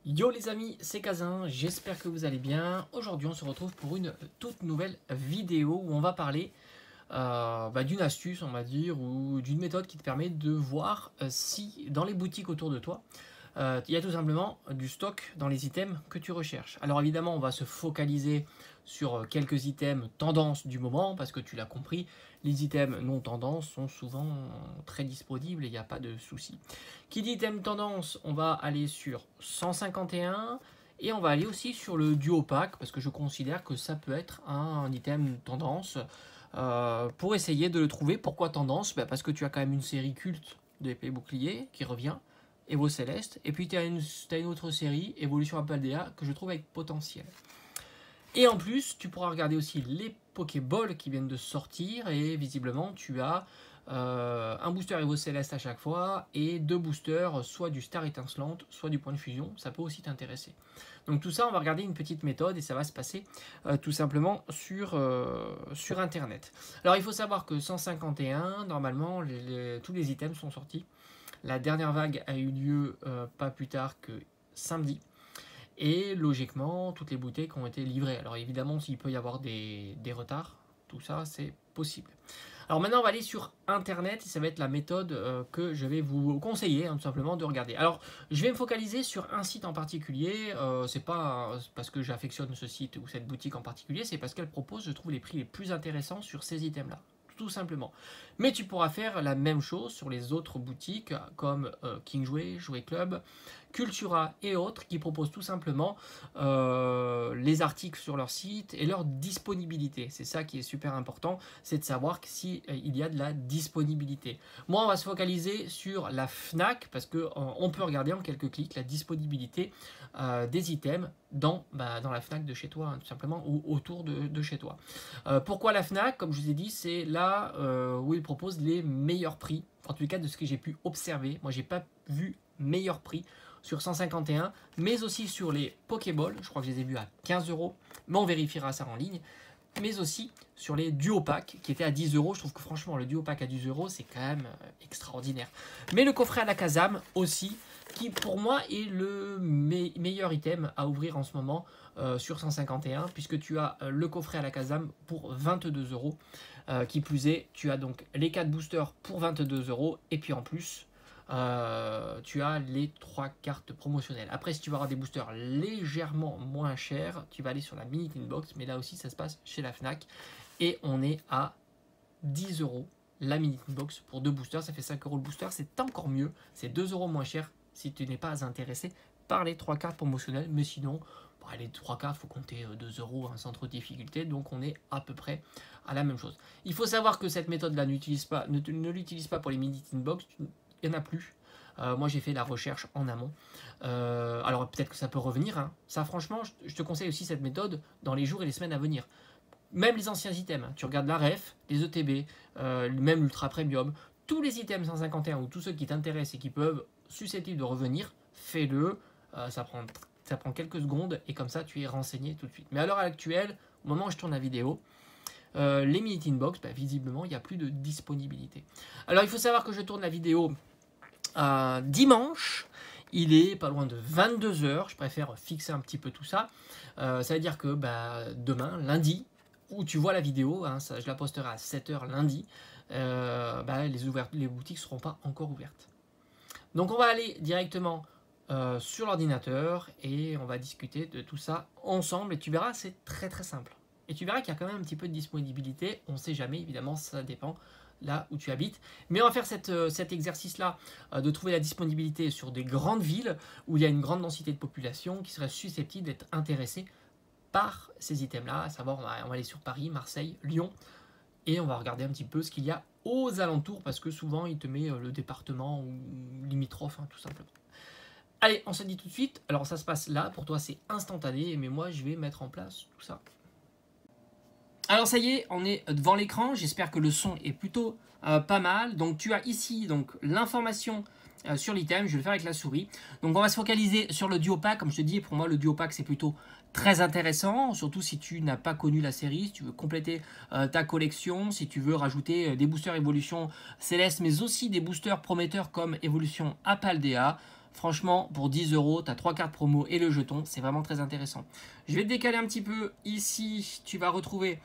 Yo les amis, c'est Kazin, j'espère que vous allez bien. Aujourd'hui on se retrouve pour une toute nouvelle vidéo où on va parler d'une astuce on va dire, ou d'une méthode qui te permet de voir si dans les boutiques autour de toi, il y a tout simplement du stock dans les items que tu recherches. Alors évidemment on va se focaliser sur quelques items tendance du moment parce que tu l'as compris, les items non tendance sont souvent très disponibles et il n'y a pas de souci. Qui dit item tendance, on va aller sur 151 et on va aller aussi sur le duo pack parce que je considère que ça peut être un item tendance pour essayer de le trouver. Pourquoi tendance? Parce que tu as quand même une série culte de épée bouclier qui revient, Evo Céleste, et puis tu as une autre série, Évolution Apaldea, que je trouve avec potentiel. Et en plus, tu pourras regarder aussi les Pokéballs qui viennent de sortir, et visiblement, tu as un booster Evo Céleste à chaque fois, et deux boosters, soit du Star étincelante, soit du point de fusion, ça peut aussi t'intéresser. Donc tout ça, on va regarder une petite méthode, et ça va se passer tout simplement sur Internet. Alors il faut savoir que 151, normalement, tous les items sont sortis. La dernière vague a eu lieu pas plus tard que samedi. Et logiquement, toutes les boutiques ont été livrées. Alors évidemment, s'il peut y avoir des retards, tout ça, c'est possible. Alors maintenant, on va aller sur Internet et ça va être la méthode que je vais vous conseiller, tout simplement, de regarder. Alors, je vais me focaliser sur un site en particulier. C'est pas parce que j'affectionne ce site ou cette boutique en particulier, c'est parce qu'elle propose, je trouve, les prix les plus intéressants sur ces items-là. Tout simplement. Mais tu pourras faire la même chose sur les autres boutiques comme King Jouet, Jouet Club, Cultura et autres qui proposent tout simplement les articles sur leur site et leur disponibilité. C'est ça qui est super important, c'est de savoir s'il y a de la disponibilité. Moi, on va se focaliser sur la FNAC parce qu'on peut regarder en quelques clics la disponibilité des items dans la FNAC de chez toi, tout simplement, ou autour de chez toi. Pourquoi la FNAC? Comme je vous ai dit, c'est là où ils proposent les meilleurs prix, en tout cas de ce que j'ai pu observer. Moi, j'ai pas vu meilleur prix sur 151, mais aussi sur les Pokéballs, je crois que je les ai vus à 15 €, mais on vérifiera ça en ligne, mais aussi sur les duo packs qui étaient à 10 €. Je trouve que franchement le duo pack à 10 €, c'est quand même extraordinaire. Mais le coffret à la Kazam aussi, qui pour moi est le meilleur item à ouvrir en ce moment sur 151, puisque tu as le coffret à la Kazam pour 22 €. Qui plus est, tu as donc les 4 boosters pour 22 €, et puis en plus, tu as les 3 cartes promotionnelles. Après, si tu veux avoir des boosters légèrement moins chers, tu vas aller sur la Mini Tin Box, mais là aussi ça se passe chez la FNAC, et on est à 10 € la Mini Tin Box pour 2 boosters, ça fait 5 € le booster, c'est encore mieux, c'est 2 € moins cher si tu n'es pas intéressé par les 3 cartes promotionnelles, mais sinon, les 3 cartes, il faut compter 2 € sans trop de difficulté, donc on est à peu près à la même chose. Il faut savoir que cette méthode-là ne l'utilise pas pour les Mini Tin Box, il n'y en a plus. Moi j'ai fait la recherche en amont. Alors peut-être que ça peut revenir. Hein. Ça franchement, je te conseille aussi cette méthode dans les jours et les semaines à venir. Même les anciens items. Hein. Tu regardes la ref, les ETB, même l'Ultra Premium. Tous les items 151 ou tous ceux qui t'intéressent et qui peuvent susceptibles de revenir, fais-le. Ça prend quelques secondes et comme ça tu es renseigné tout de suite. Mais à l'heure actuelle, au moment où je tourne la vidéo, les Mini Tin Box, visiblement il n'y a plus de disponibilité. Alors il faut savoir que je tourne la vidéo dimanche, il est pas loin de 22 h, je préfère fixer un petit peu tout ça. Ça veut dire que demain, lundi, où tu vois la vidéo, hein, je la posterai à 7 h lundi, les boutiques ne seront pas encore ouvertes. Donc on va aller directement sur l'ordinateur et on va discuter de tout ça ensemble et tu verras, c'est très très simple. Et tu verras qu'il y a quand même un petit peu de disponibilité, on ne sait jamais, évidemment, ça dépend là où tu habites. Mais on va faire cet exercice-là de trouver la disponibilité sur des grandes villes où il y a une grande densité de population qui serait susceptible d'être intéressée par ces items-là, à savoir on va aller sur Paris, Marseille, Lyon, et on va regarder un petit peu ce qu'il y a aux alentours, parce que souvent il te met le département ou limitrophe, tout simplement. Allez, on se dit tout de suite, alors ça se passe là, pour toi c'est instantané, mais moi je vais mettre en place tout ça. Alors ça y est, on est devant l'écran, j'espère que le son est plutôt pas mal. Donc tu as ici l'information sur l'item, je vais le faire avec la souris. Donc on va se focaliser sur le duo pack, comme je te dis, pour moi le duo pack c'est plutôt très intéressant, surtout si tu n'as pas connu la série, si tu veux compléter ta collection, si tu veux rajouter des boosters évolution céleste, mais aussi des boosters prometteurs comme évolution Apaldea. Franchement, pour 10 €, tu as 3 cartes promo et le jeton. C'est vraiment très intéressant. Je vais te décaler un petit peu. Ici, tu vas retrouver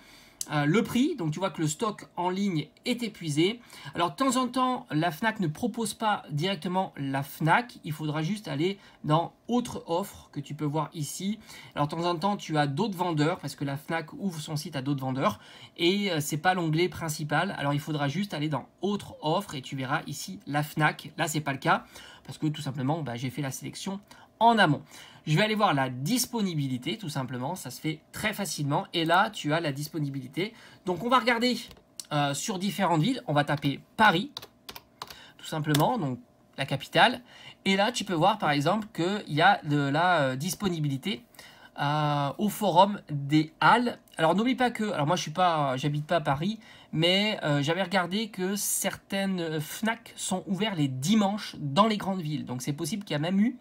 le prix. Donc, tu vois que le stock en ligne est épuisé. Alors, de temps en temps, la Fnac ne propose pas directement la Fnac. Il faudra juste aller dans autre offre que tu peux voir ici. Alors, de temps en temps, tu as d'autres vendeurs parce que la Fnac ouvre son site à d'autres vendeurs. Et c'est pas l'onglet principal. Alors, il faudra juste aller dans autre offre et tu verras ici la Fnac. Là, c'est pas le cas parce que tout simplement, j'ai fait la sélection en amont. Je vais aller voir la disponibilité, tout simplement. Ça se fait très facilement. Et là, tu as la disponibilité. Donc, on va regarder sur différentes villes. On va taper Paris, tout simplement, donc la capitale. Et là, tu peux voir, par exemple, qu'il y a de la disponibilité au forum des Halles. Alors, n'oublie pas que... Alors, moi, j'habite pas à Paris, mais j'avais regardé que certaines Fnac sont ouvertes les dimanches dans les grandes villes. Donc, c'est possible qu'il y a même eu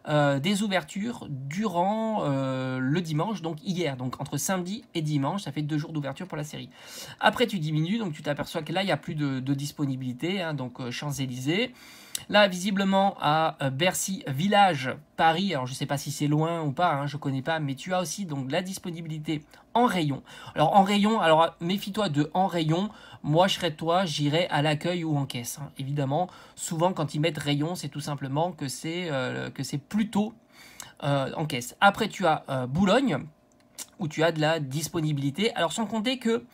des ouvertures durant le dimanche, donc hier, donc entre samedi et dimanche, ça fait 2 jours d'ouverture pour la série. Après tu diminues, donc tu t'aperçois que là il n'y a plus de disponibilité, hein, donc Champs-Élysées. Là visiblement à Bercy Village, Paris, alors je ne sais pas si c'est loin ou pas, hein, je ne connais pas, mais tu as aussi donc la disponibilité en rayon. Alors en rayon, alors méfie-toi de en rayon. Moi, je serais toi, j'irais à l'accueil ou en caisse. Hein. Évidemment, souvent, quand ils mettent rayon, c'est tout simplement que c'est plutôt en caisse. Après, tu as Boulogne, où tu as de la disponibilité. Alors, sans compter que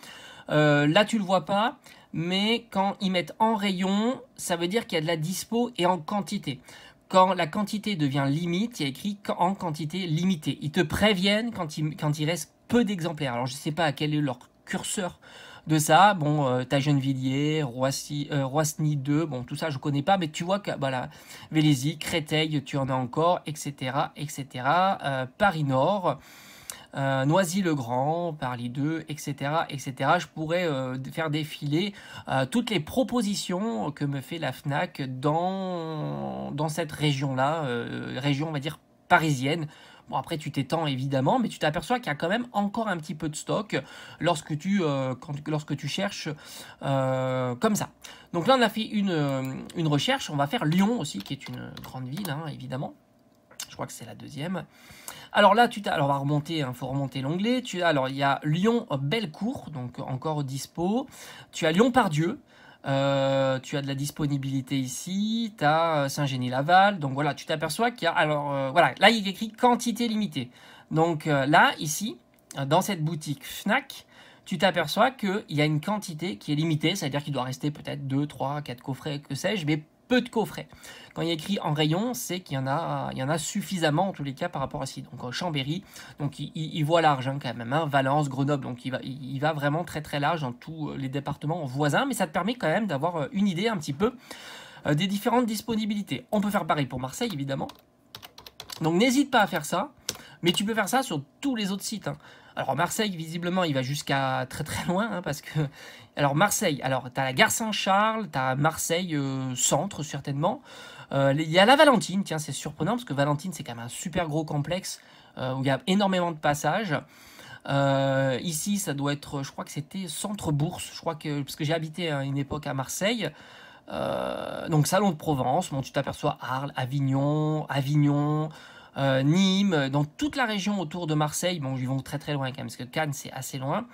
là, tu ne le vois pas, mais quand ils mettent en rayon, ça veut dire qu'il y a de la dispo et en quantité. Quand la quantité devient limite, il y a écrit en quantité limitée. Ils te préviennent quand il reste peu d'exemplaires. Alors, je ne sais pas à quel est leur curseur de ça. Bon, t'as Gennevilliers, Roissy 2, bon, tout ça, je connais pas, mais tu vois que, voilà, Vélizy, Créteil, tu en as encore, etc., etc., Paris-Nord, Noisy-le-Grand, Paris 2, etc., etc. Je pourrais faire défiler toutes les propositions que me fait la Fnac dans cette région-là, région, on va dire, parisienne. Bon, après, tu t'étends évidemment, mais tu t'aperçois qu'il y a quand même encore un petit peu de stock lorsque tu cherches comme ça. Donc là, on a fait une recherche. On va faire Lyon aussi, qui est une grande ville, hein, évidemment. Je crois que c'est la deuxième. Alors là, alors on va remonter, faut remonter l'onglet. Alors il y a Lyon-Bellecour, donc encore dispo. Tu as Lyon-Pardieu. Tu as de la disponibilité ici, tu as Saint-Genis-Laval, donc voilà, tu t'aperçois qu'il y a, alors voilà, là il est écrit quantité limitée. Donc là, ici, dans cette boutique Fnac, tu t'aperçois qu'il y a une quantité qui est limitée, c'est-à-dire qu'il doit rester peut-être 2, 3, 4 coffrets, que sais-je, mais peu de coffrets. Quand il y a écrit en rayon, c'est qu'il y en a suffisamment en tous les cas par rapport à ici. Donc Chambéry, donc il voit large hein, quand même, hein, Valence, Grenoble, donc il va vraiment très très large dans tous les départements voisins, mais ça te permet quand même d'avoir une idée un petit peu des différentes disponibilités. On peut faire pareil pour Marseille évidemment. Donc n'hésite pas à faire ça, mais tu peux faire ça sur tous les autres sites. Hein. Alors Marseille, visiblement, il va jusqu'à très très loin, hein, parce que... Alors Marseille, alors tu as la gare Saint-Charles, tu as Marseille centre certainement. Il y a la Valentine, tiens c'est surprenant, parce que Valentine c'est quand même un super gros complexe, où il y a énormément de passages. Ici ça doit être, je crois que c'était Centre Bourse, je crois que, parce que j'ai habité à une époque à Marseille. Donc Salon de Provence, bon, tu t'aperçois Arles, Avignon, Nîmes, dans toute la région autour de Marseille, bon, ils vont très très loin quand même, parce que Cannes c'est assez loin,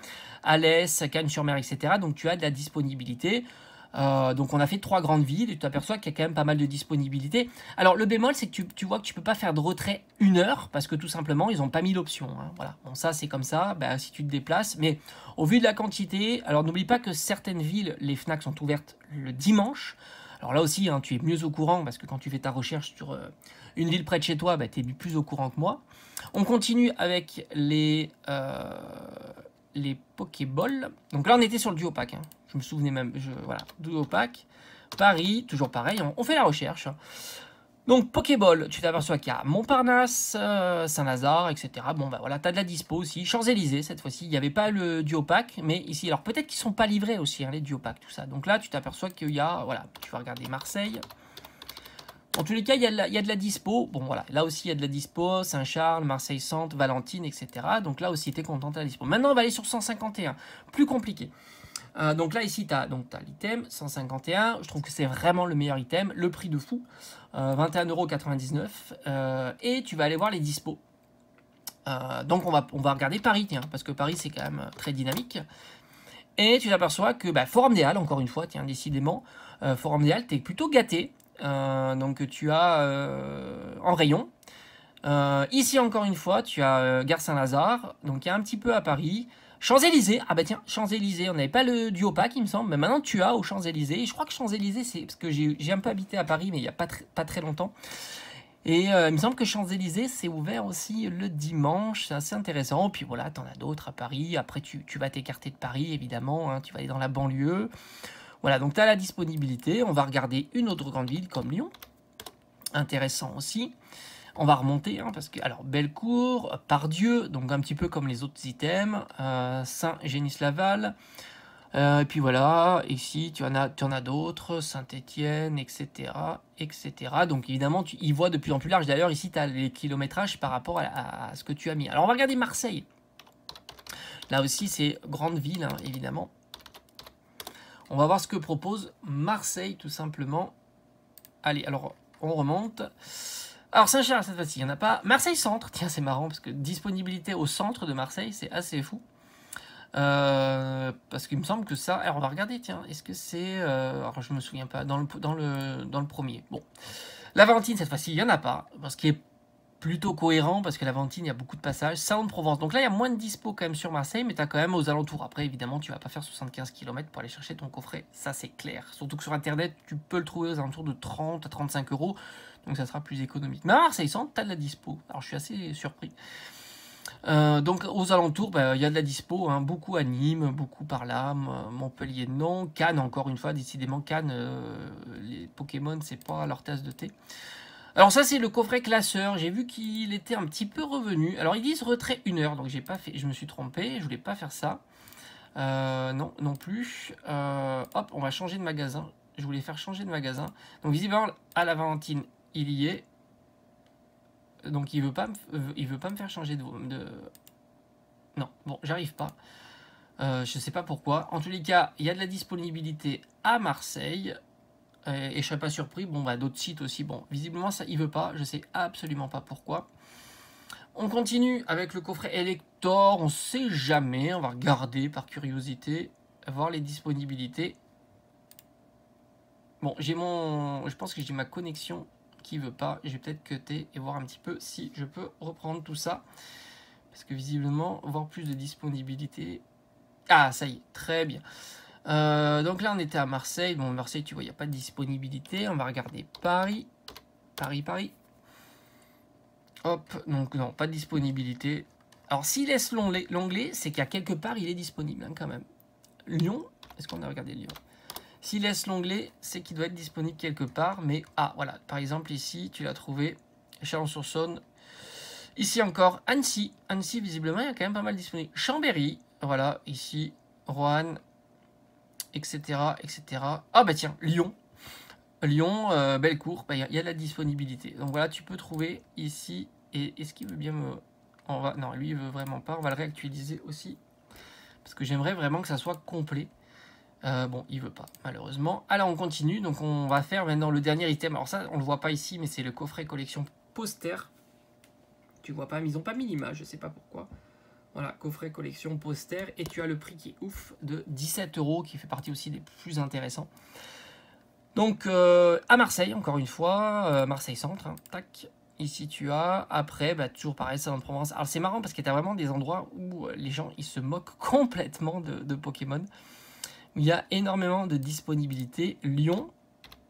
Alès, Cannes-sur-Mer, etc. Donc tu as de la disponibilité. Donc on a fait 3 grandes villes et tu t'aperçois qu'il y a quand même pas mal de disponibilité. Alors le bémol, c'est que tu vois que tu peux pas faire de retrait 1 heure, parce que tout simplement ils n'ont pas mis l'option. Hein. Voilà, bon ça c'est comme ça, si tu te déplaces, mais au vu de la quantité, alors n'oublie pas que certaines villes, les Fnac sont ouvertes le dimanche. Alors là aussi, hein, tu es mieux au courant, parce que quand tu fais ta recherche sur une ville près de chez toi, tu es plus au courant que moi. On continue avec les Pokéballs. Donc là, on était sur le Duopack. Hein. Je me souvenais même. Voilà, Duopack. Paris, toujours pareil. On fait la recherche. Donc, Pokéball, tu t'aperçois qu'il y a Montparnasse, Saint-Lazare, etc. Bon, voilà, tu as de la dispo aussi. Champs-Élysées, cette fois-ci. Il n'y avait pas le Duopack, mais ici, alors peut-être qu'ils ne sont pas livrés aussi, hein, les Duopack, tout ça. Donc là, tu t'aperçois qu'il y a, voilà, tu vas regarder Marseille. En tous les cas, il y a de la dispo. Bon, voilà, là aussi, il y a de la dispo. Saint-Charles, Marseille-Centre, Valentine, etc. Donc là aussi, tu es content de la dispo. Maintenant, on va aller sur 151. Plus compliqué. Donc là, ici, tu as l'item 151. Je trouve que c'est vraiment le meilleur item. Le prix de fou, 21,99 €. Et tu vas aller voir les dispos. Donc on va regarder Paris, tiens, parce que Paris, c'est quand même très dynamique. Et tu t'aperçois que Forum des Halles, encore une fois, tiens, décidément, Forum des Halles, tu es plutôt gâté. Donc tu as en rayon. Ici, encore une fois, tu as Gare Saint-Lazare. Donc il y a un petit peu à Paris. Champs-Élysées, ah bah tiens, Champs-Élysées, on n'avait pas le duo pack, il me semble, mais maintenant tu as aux Champs-Élysées. Et je crois que Champs-Élysées, c'est parce que j'ai un peu habité à Paris, mais il n'y a pas très longtemps. Et il me semble que Champs-Élysées, c'est ouvert aussi le dimanche, c'est assez intéressant. Puis voilà, t'en as d'autres à Paris. Après, tu vas t'écarter de Paris, évidemment, hein, tu vas aller dans la banlieue. Voilà, donc tu as la disponibilité. On va regarder une autre grande ville comme Lyon. Intéressant aussi. On va remonter, hein, parce que, alors, Bellecour, Pardieu, donc un petit peu comme les autres items, Saint-Génis-Laval, et puis voilà, ici, tu en as d'autres, Saint-Étienne, etc., etc. Donc évidemment, tu y vois de plus en plus large. D'ailleurs, ici, tu as les kilométrages par rapport à ce que tu as mis. Alors, on va regarder Marseille. Là aussi, c'est grande ville, hein, évidemment. On va voir ce que propose Marseille, tout simplement. Allez, alors, on remonte. Alors Saint-Charles, cette fois-ci, il n'y en a pas. Marseille Centre, tiens, c'est marrant, parce que disponibilité au centre de Marseille, c'est assez fou. Parce qu'il me semble que ça... Alors on va regarder, tiens, est-ce que c'est... alors je me souviens pas, dans le premier. Bon, la Valentine, cette fois-ci, il n'y en a pas, ce qui est plutôt cohérent, parce que la Valentine, il y a beaucoup de passages. Salon de Provence, donc là, il y a moins de dispo quand même sur Marseille, mais tu as quand même aux alentours. Après, évidemment, tu vas pas faire 75 km pour aller chercher ton coffret, ça c'est clair. Surtout que sur Internet, tu peux le trouver aux alentours de 30 à 35 €. Donc ça sera plus économique. Mais à Marseille Centre, tu as de la dispo. Alors je suis assez surpris. Donc aux alentours, il y a de la dispo, hein, beaucoup à Nîmes, beaucoup par là, Montpellier non, Cannes encore une fois, décidément Cannes, les Pokémon c'est pas leur tasse de thé. Alors ça c'est le coffret classeur, j'ai vu qu'il était un petit peu revenu. Alors ils disent retrait 1 heure, donc j'ai pas fait, je me suis trompé, je voulais pas faire ça. Non plus. Hop, on va changer de magasin. Je voulais faire changer de magasin. Donc visiblement à la Valentine, il y est. Donc il veut pas me faire changer de... Non, bon, j'arrive pas. Je sais pas pourquoi. En tous les cas, il y a de la disponibilité à Marseille. Et je serais pas surpris. Bon, d'autres sites aussi. Bon, visiblement, ça, il veut pas. Je sais absolument pas pourquoi. On continue avec le coffret Elector. On sait jamais. On va regarder par curiosité. Voir les disponibilités. Bon, je pense que j'ai ma connexion qui veut pas. Je vais peut-être cutter et voir un petit peu si je peux reprendre tout ça. Parce que visiblement, voir plus de disponibilité. Ah, ça y est, très bien. Donc là, on était à Marseille. Bon, Marseille, tu vois, il n'y a pas de disponibilité. On va regarder Paris. Paris. Hop, donc non, pas de disponibilité. Alors, s'il laisse l'onglet, c'est qu'à quelque part, il est disponible, hein, quand même. Lyon, est-ce qu'on a regardé Lyon? S'il laisse l'onglet, c'est qu'il doit être disponible quelque part. Mais, ah, voilà, par exemple, ici, tu l'as trouvé. Chalon-sur-Saône. Ici encore, Annecy. Annecy, visiblement, il y a quand même pas mal disponible. Chambéry, voilà, ici, Roanne, etc., etc. Ah, bah tiens, Lyon. Lyon, Bellecour, il y a de la disponibilité. Donc voilà, tu peux trouver ici. Et est-ce qu'il veut bien me... Non, lui, il veut vraiment pas. On va le réactualiser aussi. Parce que j'aimerais vraiment que ça soit complet. Bon, il veut pas, malheureusement. Alors, on continue. Donc, on va faire maintenant le dernier item. Alors ça, on le voit pas ici, mais c'est le coffret collection poster. Tu vois pas, mais ils n'ont pas mis l'image, je sais pas pourquoi. Voilà, coffret collection poster. Et tu as le prix qui est ouf de 17 €, qui fait partie aussi des plus intéressants. Donc, à Marseille, encore une fois, Marseille Centre, hein, tac. Ici, tu as, après, toujours pareil, Salon de Provence. Alors, c'est marrant parce qu'il y a vraiment des endroits où les gens, ils se moquent complètement de Pokémon. Il y a énormément de disponibilité. Lyon,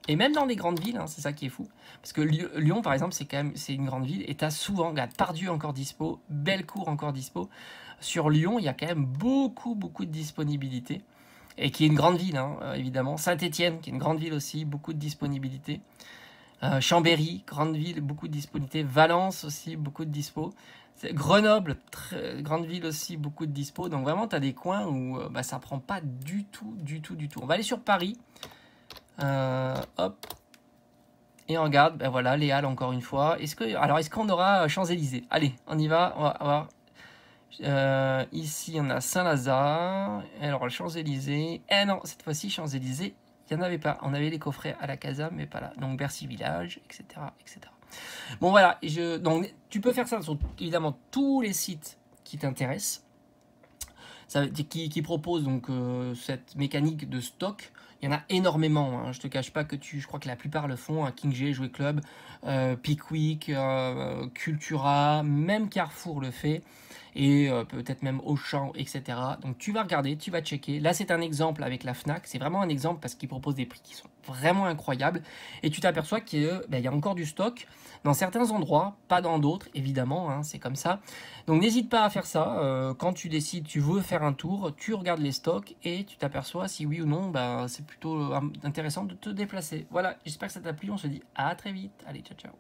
et même dans les grandes villes, hein, c'est ça qui est fou. Parce que Lyon, par exemple, c'est une grande ville. Et tu as souvent, regarde, Pardieu encore dispo, Bellecour encore dispo. Sur Lyon, il y a quand même beaucoup de disponibilité. Et qui est une grande ville, hein, évidemment. Saint-Étienne, qui est une grande ville aussi, beaucoup de disponibilité. Chambéry, grande ville, beaucoup de disponibilité. Valence aussi, beaucoup de dispo. Grenoble, grande ville aussi, beaucoup de dispo. Donc vraiment, tu as des coins où ça prend pas du tout. On va aller sur Paris. Hop. Et on regarde, voilà, les Halles encore une fois. Alors, est-ce qu'on aura Champs-Élysées? Allez, on y va, on va voir. Ici, on a Saint-Lazare. Alors, Champs-Élysées. Eh non, cette fois-ci, Champs-Élysées, il n'y en avait pas. On avait les coffrets à la Casa, mais pas là. Donc, Bercy Village, etc. etc. Bon, voilà. Donc, tu peux faire ça sur, évidemment, tous les sites qui t'intéressent. Qui propose donc cette mécanique de stock. Il y en a énormément, hein. Je te cache pas que je crois que la plupart le font, hein. King J, Jouet Club, Pickwick, Cultura, même Carrefour le fait, et peut-être même Auchan, etc. Donc tu vas regarder, tu vas checker. Là c'est un exemple avec la Fnac, c'est vraiment un exemple parce qu'ils proposent des prix qui sont vraiment incroyables, et tu t'aperçois qu'il y a encore du stock dans certains endroits, pas dans d'autres, évidemment, hein, c'est comme ça. Donc n'hésite pas à faire ça, quand tu décides, tu veux faire un tour, tu regardes les stocks et tu t'aperçois si oui ou non, c'est plutôt intéressant de te déplacer. Voilà, j'espère que ça t'a plu, on se dit à très vite, allez ciao ciao.